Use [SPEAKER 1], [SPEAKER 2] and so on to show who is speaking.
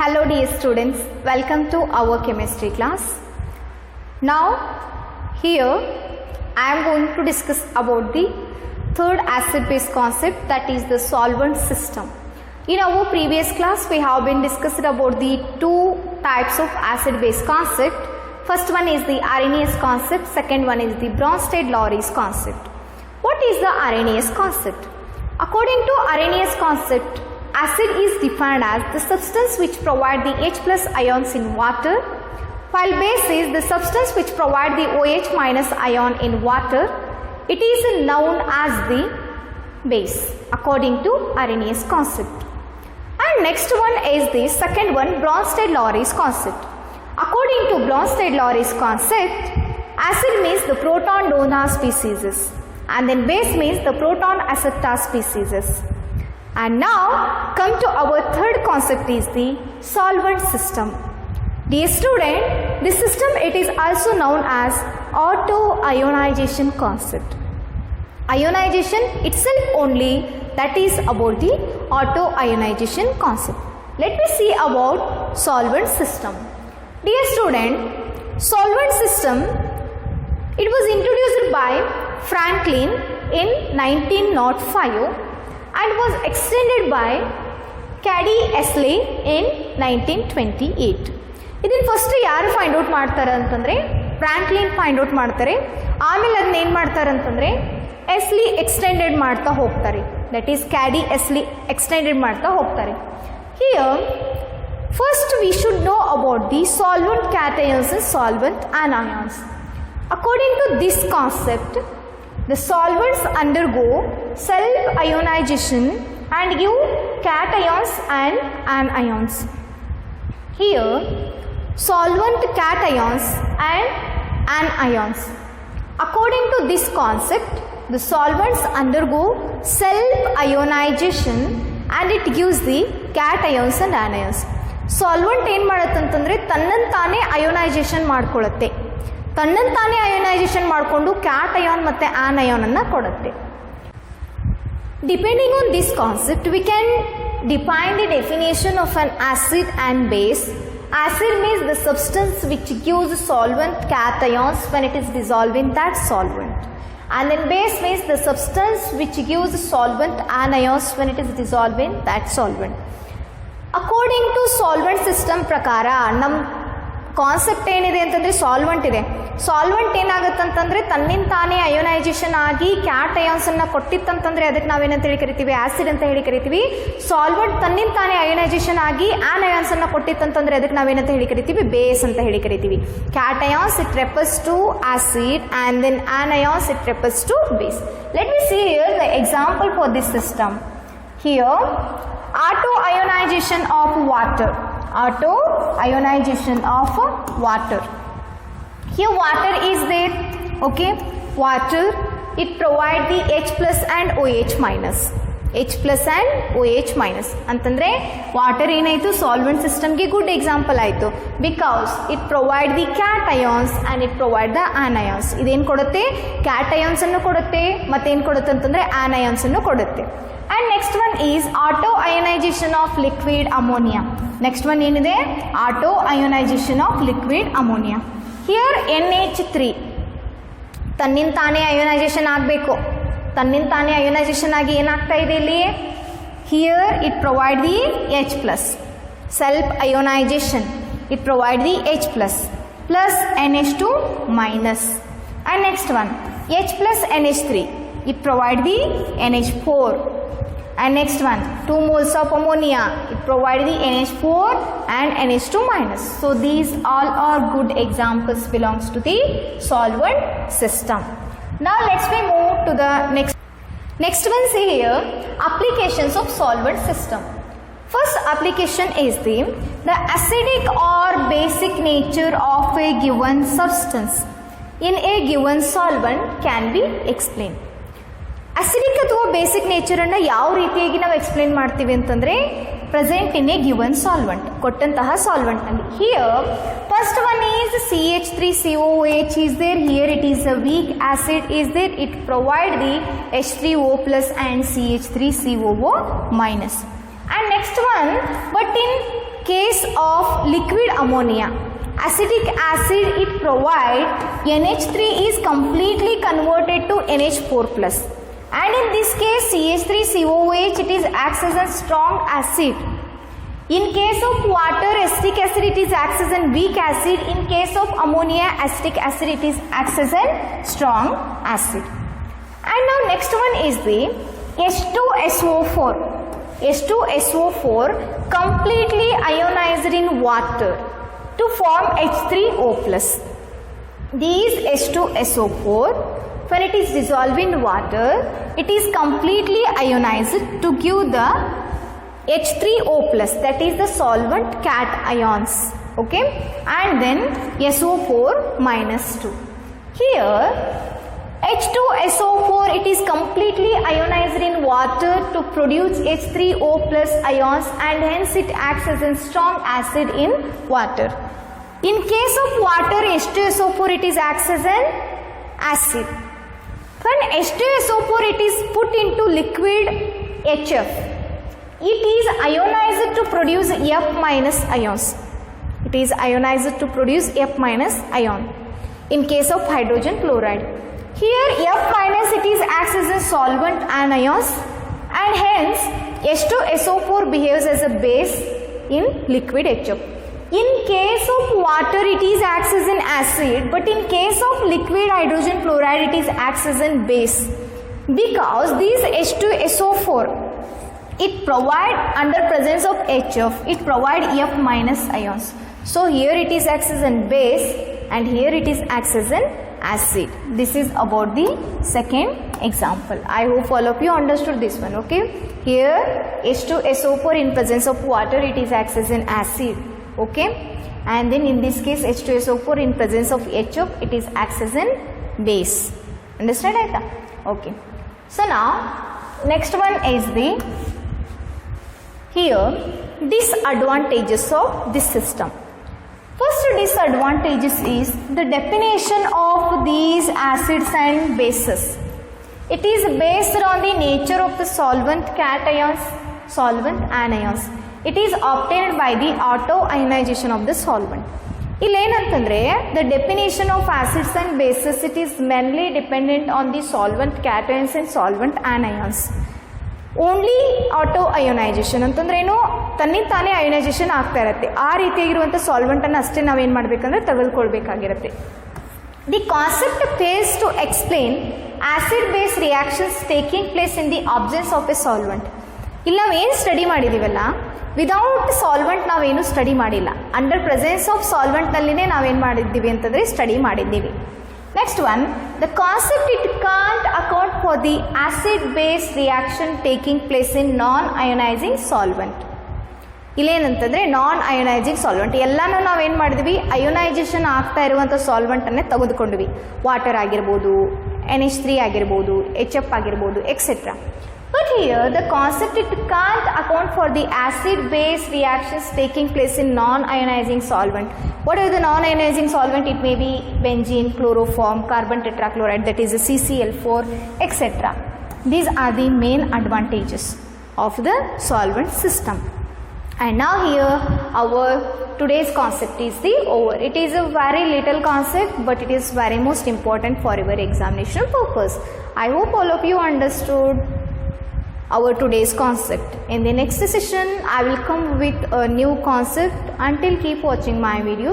[SPEAKER 1] Hello dear students, welcome to our chemistry class. Now here I am going to discuss about the third acid base concept, that is the solvent system. In our previous class we have been discussed about the two types of acid base concept. First one is the Arrhenius concept, second one is the Bronsted-Lowry's concept. What is the Arrhenius concept? According to Arrhenius concept, acid is defined as the substance which provide the H plus ions in water, while base is the substance which provide the OH minus ion in water. It is known as the base according to Arrhenius concept. And next one is the second one, Bronsted-Lowry's concept. According to Bronsted-Lowry's concept, acid means the proton donor species and then base means the proton acceptor species. And now come to our third concept is the solvent system. Dear student, this system it is also known as auto-ionization concept. Ionization itself only, that is about the auto-ionization concept. Let me see about solvent system. Dear student, solvent system it was introduced by Franklin in 1905 and was extended by Caddy Esley in 1928. ಇದನ್ನು first ಯಾರು find out ಮಾಡ್ತಾರೆ ಅಂತಂದರೆ Franklin find out ಮಾಡ್ತಾರೆ. ಆಮೇಲೆ ಅದನ್ನ ಏನು ಮಾಡ್ತಾರೆ ಅಂತಂದರೆ ಎಸ್ಲಿ ಎಕ್ಸ್ಟೆಂಡೆಡ್ ಮಾಡ್ತಾ ಹೋಗ್ತಾರೆ. ದಟ್ ಈಸ್ ಕ್ಯಾಡಿ ಎಸ್ಲಿ ಎಕ್ಸ್ಟೆಂಡೆಡ್ ಮಾಡ್ತಾ ಹೋಗ್ತಾರೆ. Here first we should know about the solvent ಕ್ಯಾಟಯನ್ಸ್ and solvent anions. According to this concept, the solvents undergo self-ionization and give cations and anions. Here, solvent cations and anions. According to this concept, the solvents undergo self-ionization and it gives the cations and anions. Solvent ಏನು ಮಾಡುತ್ತೆ ಅಂತಂದರೆ ತನ್ನಂತಾನೇ ionisation ಮಾಡ್ಕೊಳ್ಳುತ್ತೆ. ತನ್ನಂತಾನೇ ionisation ಮಾಡಿಕೊಂಡು cation ಮತ್ತು anion ಅನ್ನು ಕೊಡುತ್ತೆ. Depending on this concept we can define the definition of an acid and base. Acid means the substance which gives solvent cations when it is dissolved in that solvent. And then base means the substance which gives solvent anions when it is dissolved in that solvent. According to solvent system ಪ್ರಕಾರ ನಮ್ಮ concept ಏನಿದೆ ಅಂತಂದರೆ solvent ಇದೆ. Solvent ಏನಾಗುತ್ತಂತಂದರೆ ತನ್ನಿಂದ ತಾನೇ ionisation ಆಗಿ ಕ್ಯಾಟಯಾನ್ಸನ್ನು ಕೊಟ್ಟಿತ್ತಂತಂದರೆ ಅದಕ್ಕೆ ನಾವೇನಂತ ಹೇಳಿ ಕರಿತೀವಿ, ಆಸಿಡ್ ಅಂತ ಹೇಳಿ ಕರಿತೀವಿ. ಸಾಲ್ವೆಂಟ್ ತನ್ನಿಂದ ತಾನೇ ಅಯೋನೈಸೇಷನ್ ಆಗಿ ಆನಯಾನ್ಸನ್ನು ಕೊಟ್ಟಿತ್ತಂತಂದರೆ ಅದಕ್ಕೆ ನಾವೇನಂತ ಹೇಳಿ ಕರಿತೀವಿ, ಬೇಸ್ ಅಂತ ಹೇಳಿ ಕರಿತೀವಿ. Cations it refers to acid and then anions it refers to base. Let me see here the example for this system. Here auto-ionization of water. Auto-ionization of water. Here water is there. Okay, water it provide the H plus and OH minus. H plus and OH minus ಅಂತಂದರೆ water ಏನಾಯಿತು solvent ಸಿಸ್ಟಮ್ಗೆ good example ಆಯಿತು. Because it provide the cations and it provide the anions. ಇದೇನು ಕೊಡುತ್ತೆ, ಕ್ಯಾಟಯಾನ್ಸನ್ನು ಕೊಡುತ್ತೆ ಮತ್ತೇನು ಕೊಡುತ್ತೆ ಅಂತಂದರೆ ಆನಯಾನ್ಸನ್ನು ಕೊಡುತ್ತೆ. And next one is auto ionisation of liquid ammonia. Next one ಏನಿದೆ, auto ionisation of liquid ammonia. Here NH3 ತನ್ನಿಂದ ತಾನೇ ಅಯೋನೈಸೇಷನ್ ಆಗಬೇಕು. ತನ್ನಿಂದ ತಾನೇ ಅಯೋನೈಸೇಷನ್ ಆಗಿ ಏನಾಗ್ತಾ ಇದೆ ಇಲ್ಲಿ, here it provide the H plus, self ionisation it provide the H plus plus NH2 minus. And next one H plus NH3 it provide the NH4. And next one 2 moles of ammonia it provide the NH4 and NH2 minus. So these all are good examples belongs to the solvent system. Now let's move to the next one. See here applications of solvent system. First application is the acidic or basic nature of a given substance in a given solvent can be explained. Acidic ಅಥವಾ basic ನೇಚರನ್ನು ಯಾವ ರೀತಿಯಾಗಿ ನಾವು explain ಮಾಡ್ತೀವಿ ಅಂತಂದರೆ present in a given solvent, ಕೊಟ್ಟಂತಹ ಸಾಲ್ವೆಂಟ್ನಲ್ಲಿ. Here first one is CH3COOH is there. Here it is a weak acid is there. It provide the H3O plus and CH3COO minus. And next one, but in case case of liquid ammonia, acetic acid it provide NH3 is completely converted to NH4 plus, and in this case CH3COOH it is acts as a strong acid. In case of water, acetic acid it is acts as a weak acid. In case of ammonia, acetic acid it is acts as a strong acid. And now next one is the H2SO4. H2SO4 completely ionized in water to form H3O+. These H2SO4, when it is dissolved in water, it is completely ionized to give the H3O+, that is the solvent cations, okay, and then SO4 minus 2. Here H2SO4 it is completely ionized in water to produce H3O plus ions, and hence it acts as a strong acid in water. In case of water, H2SO4 it is acts as an acid. When H2SO4 it is put into liquid HF, it is ionized to produce F minus ions. It is ionized to produce F minus ion. In case of hydrogen chloride, here F minus it is acts as a solvent anions, and hence H2SO4 behaves as a base in liquid HF. In case of water it is acts as an acid, but in case of liquid hydrogen chloride it is acts as a base, because these H2SO4 it provide under presence of HF, it provide F minus ions. So here it is acts as an base, and here it is acts as an acid. This is about the second example. I hope all of you understood this one, okay. Here H2SO4 in presence of water it is acts as an acid, okay, and then in this case H2SO4 in presence of HF it is acts as an base. Understand it? Okay. So now next one is the disadvantages of this system. First disadvantages is the definition of these acids and bases. It is based on the nature of the solvent cations, solvent anions. It is obtained by the auto-ionization of the solvent. The definition of acids and bases, it is mainly dependent on the solvent cations and solvent anions. Only auto ionisation ಅಂತಂದ್ರೇನು, ತನ್ನಿಂತಾನೇ ಅಯೋನೈಜೇಷನ್ ಆಗ್ತಾ ಇರುತ್ತೆ. ಆ ರೀತಿಯಾಗಿರುವಂಥ ಸಾಲ್ವೆಂಟನ್ನು ಅಷ್ಟೇ ನಾವೇನು ಮಾಡಬೇಕಂದ್ರೆ ತೆಗೆದುಕೊಳ್ಬೇಕಾಗಿರುತ್ತೆ. The concept fails to explain acid base reactions taking place in the absence of a solvent. ಇಲ್ಲಿ ನಾವೇನು ಸ್ಟಡಿ ಮಾಡಿದ್ದೀವಲ್ಲ, ವಿದೌಟ್ ಸಾಲ್ವೆಂಟ್ ನಾವೇನು ಸ್ಟಡಿ ಮಾಡಿಲ್ಲ, ಅಂಡರ್ ಪ್ರೆಸೆನ್ಸ್ ಆಫ್ ಸಾಲ್ವೆಂಟ್ನಲ್ಲಿನೇ ನಾವೇನು ಮಾಡಿದ್ದೀವಿ ಅಂತಂದರೆ ಸ್ಟಡಿ ಮಾಡಿದ್ದೀವಿ. Next one, the concept it can't account for the acid-base reaction taking place in non-ionizing solvent. ಇಲ್ಲೇನಂತಂದರೆ ನಾನ್ ಅಯೋನೈಸಿಂಗ್ ಸಾಲ್ವೆಂಟ್ ಎಲ್ಲನೂ ನಾವೇನು ಮಾಡಿದ್ವಿ, ಅಯೋನೈಜೇಷನ್ ಆಗ್ತಾ ಇರುವಂಥ ಸಾಲ್ವೆಂಟನ್ನೇ ತೆಗೆದುಕೊಂಡ್ವಿ. ವಾಟರ್ ಆಗಿರ್ಬೋದು, NH3 ಆಗಿರ್ಬೋದು, HF ಆಗಿರ್ಬೋದು, etcetera. But here the concept it can't account for the acid-base reactions taking place in non-ionizing solvent. What is the non-ionizing solvent? It may be benzene, chloroform, carbon tetrachloride, that is a CCl4, etc. These are the main advantages of the solvent system. And now here our today's concept is the over. It is a very little concept, but it is very most important for your examination purpose. I hope all of you understood our today's concept. In the next session I will come with a new concept. Until keep watching my video.